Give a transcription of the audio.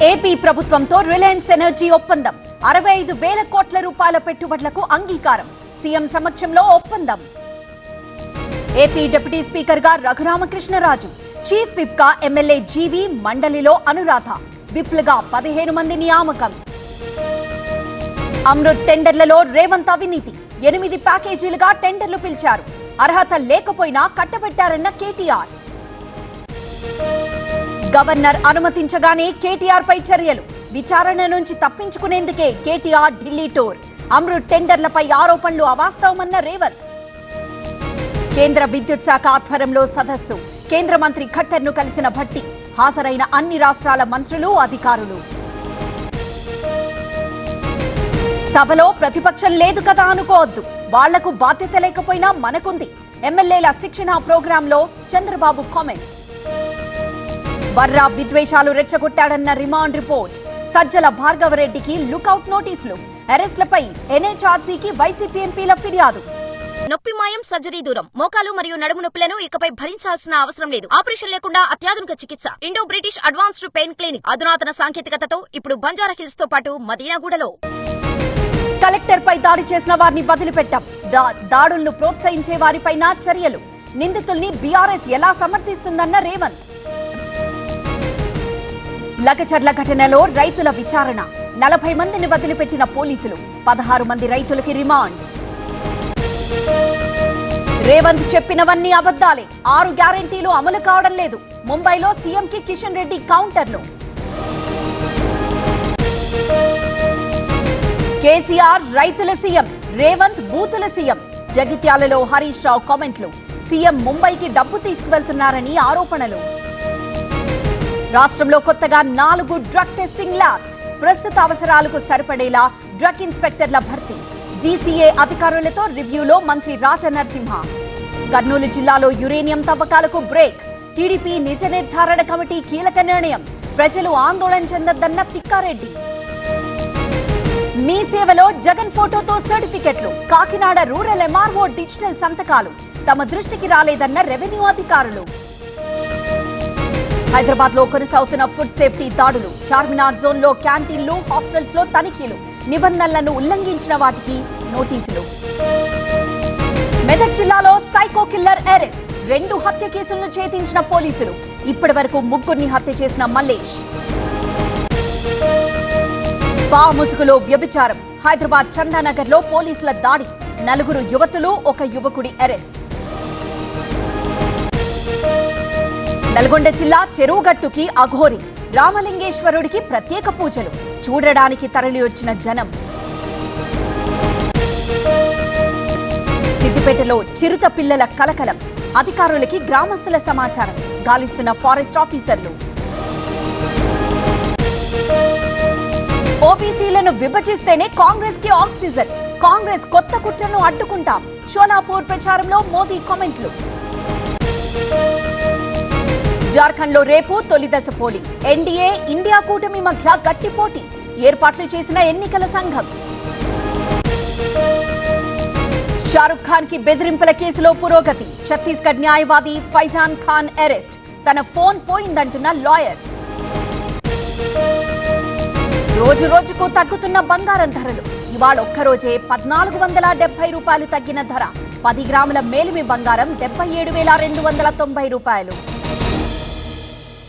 AP ప్రభుత్వంతో Reliance energy ఒప్పందం 65,000 కోట్ల రూపాయల పెట్టుబడులకు అంగీకారం. సీఎం సమక్షంలో ఒప్పందం. ఏపీ డిప్యూటీ స్పీకర్ గా రఘురామకృష్ణరాజు, చీఫ్ విప్ గా ఎమ్మెల్యే జీవి, మండలిలో అనురాధ, విప్లుగా 15 మంది నియామకం. అమృత్ టెండర్లలో రేవంత్ అవినీతి, 8 ప్యాకేజీలుగా టెండర్లు పిలిచారు. అర్హత లేకపోయినా కట్టబెట్టారన్న కేటీఆర్. గవర్నర్ అనుమతించగానే కేటీఆర్ పై చర్యలు, విచారణ నుంచి తప్పించుకునేందుకే కేటీఆర్ ఢిల్లీ టూర్. అమృత్ టెండర్లపై ఆరోపణలు అవాస్తవమన్న రేవంత్. కేంద్ర విద్యుత్ శాఖ ఆధ్వర్యంలో సదస్సు, కేంద్ర మంత్రి ఖట్టర్ను కలిసిన భట్టి, హాజరైన అన్ని రాష్ట్రాల మంత్రులు, అధికారులు. సభలో ప్రతిపక్షం లేదు కదా అనుకోవద్దు, వాళ్లకు బాధ్యత లేకపోయినా మనకుంది. ఎమ్మెల్యేల శిక్షణ ప్రోగ్రాంలో చంద్రబాబు కామెంట్స్. వర్రా విద్వేషాలు రెచ్చగొట్టాడన్న రిమాండ్ రిపోర్ట్, సజ్జల భార్గవరెడ్డికి లుకౌట్ నోటీసులు, అరెస్ట్లపై ఎన్హెచ్ఆర్సీకి వైసీపీ ఎంపీల ఫిర్యాదు. నొప్పి మాయం, సర్జరీ దూరం. మోకాలు మరియు నడుము నొప్పులను ఇకపై భరించాల్సిన అవసరం లేదు. ఆపరేషన్ లేకుండా అత్యాధునిక చికిత్స. Indo British advanced pain clinic అధునాతన సాంకేతికతతో ఇప్పుడు బంజారాహిల్స్ తో పాటు మదీనాగూడలో. కలెక్టర్ పై దాడి చేసిన వారిని వదిలిపెట్టాం, దాడులను ప్రోత్సహించే వారిపైన చర్యలు. నిందితుల్ని బీఆర్ఎస్ ఎలా సమర్థిస్తుందన్న రేవంత్. లగచర్ల ఘటనలో రైతుల విచారణ, 40 మందిని వదిలిపెట్టిన పోలీసులు, 16 మంది రైతులకి రిమాండ్. రేవంత్ చెప్పినవన్నీ అబద్దాలే, 6 గ్యారెంటీలు అమలు కావడం లేదు. ముంబైలో సీఎంకి కిషన్ రెడ్డి కౌంటర్లు. కేసీఆర్ రైతుల సీఎం, రేవంత్ బూతుల సీఎం. జగిత్యాలలో హరీష్ రావు కామెంట్లు, సీఎం ముంబైకి డబ్బు తీసుకువెళ్తున్నారని ఆరోపణలు. రాష్ట్రంలో కొత్తగా 4 డ్రగ్ టెస్టింగ్ ల్యాబ్స్, ప్రస్తుత అవసరాలకు సరిపడేలా డ్రగ్ ఇన్స్పెక్టర్ల భర్తీ. జీసీఏ అధికారులతో రివ్యూలో మంత్రి రాజనరసింహ. కర్నూలు జిల్లాలో యురేనియం తవ్వకాలకు బ్రేక్, టీడీపీ నిజ నిర్ధారణ కమిటీ కీలక నిర్ణయం. ప్రజలు ఆందోళన చెందొద్దన్న తిక్కారెడ్డి. మీ సేవలో జగన్ ఫోటోతో సర్టిఫికెట్లు, కాకినాడ రూరల్ ఎంఆర్ఓ డిజిటల్ సంతకాలు తమ దృష్టికి రాలేదన్న రెవెన్యూ అధికారులు. హైదరాబాద్ లో కొనసాగుతున్న ఫుడ్ సేఫ్టీ దాడులు, చార్మినార్ జోన్ లో క్యాంటీన్లు, హాస్టల్స్ లో తనిఖీలు, నిబంధనలను ఉల్లంఘించిన వాటికి నోటీసులు. మెదక్ జిల్లాలో సైకో కిల్లర్ అరెస్ట్, 2 హత్య కేసులను ఛేదించిన పోలీసులు. ఇప్పటి వరకు 3 హత్య చేసిన మల్లేష్. స్పా ముసుగులో వ్యభిచారం, హైదరాబాద్ చందానగర్ లో పోలీసుల దాడి, 4 యువతులు, 1 యువకుడి అరెస్ట్. నల్గొండ జిల్లా చెరువుగట్టుకి అఘోరి, రామలింగేశ్వరుడికి ప్రత్యేక పూజలు, చూడడానికి తరలి వచ్చిన జనం. సిద్దిపేటలో చిరుత పిల్లల కలకలం, అధికారులకి గ్రామస్తుల సమాచారం, గాలిస్తున్న ఫారెస్ట్ ఆఫీసర్లు. ఓబీసీలను విభజిస్తేనే కాంగ్రెస్ కి ఆక్సిజన్, కాంగ్రెస్ కొత్త కుట్రను అడ్డుకుంటాం. షోలాపూర్ ప్రచారంలో మోదీ కామెంట్లు. జార్ఖండ్ లో రేపు తొలిదశ పోలింగ్, ఎన్డీఏ ఇండియా కూటమి మధ్య గట్టి పోటీ, ఏర్పాట్లు చేసిన ఎన్నికల సంఘం. షారుఖ్ ఖాన్ కి బెదిరింపుల కేసులో పురోగతి, ఛత్తీస్గఢ్ న్యాయవాది ఫైజాన్ ఖాన్ అరెస్ట్, తన ఫోన్ పోయిందంటున్న లాయర్. రోజు రోజుకు తగ్గుతున్న బంగారం ధరలు, ఇవాళ ఒక్కరోజే 1,470 రూపాయలు తగ్గిన ధర. 10 గ్రాముల మేలిమి బంగారం 77,290 రూపాయలు.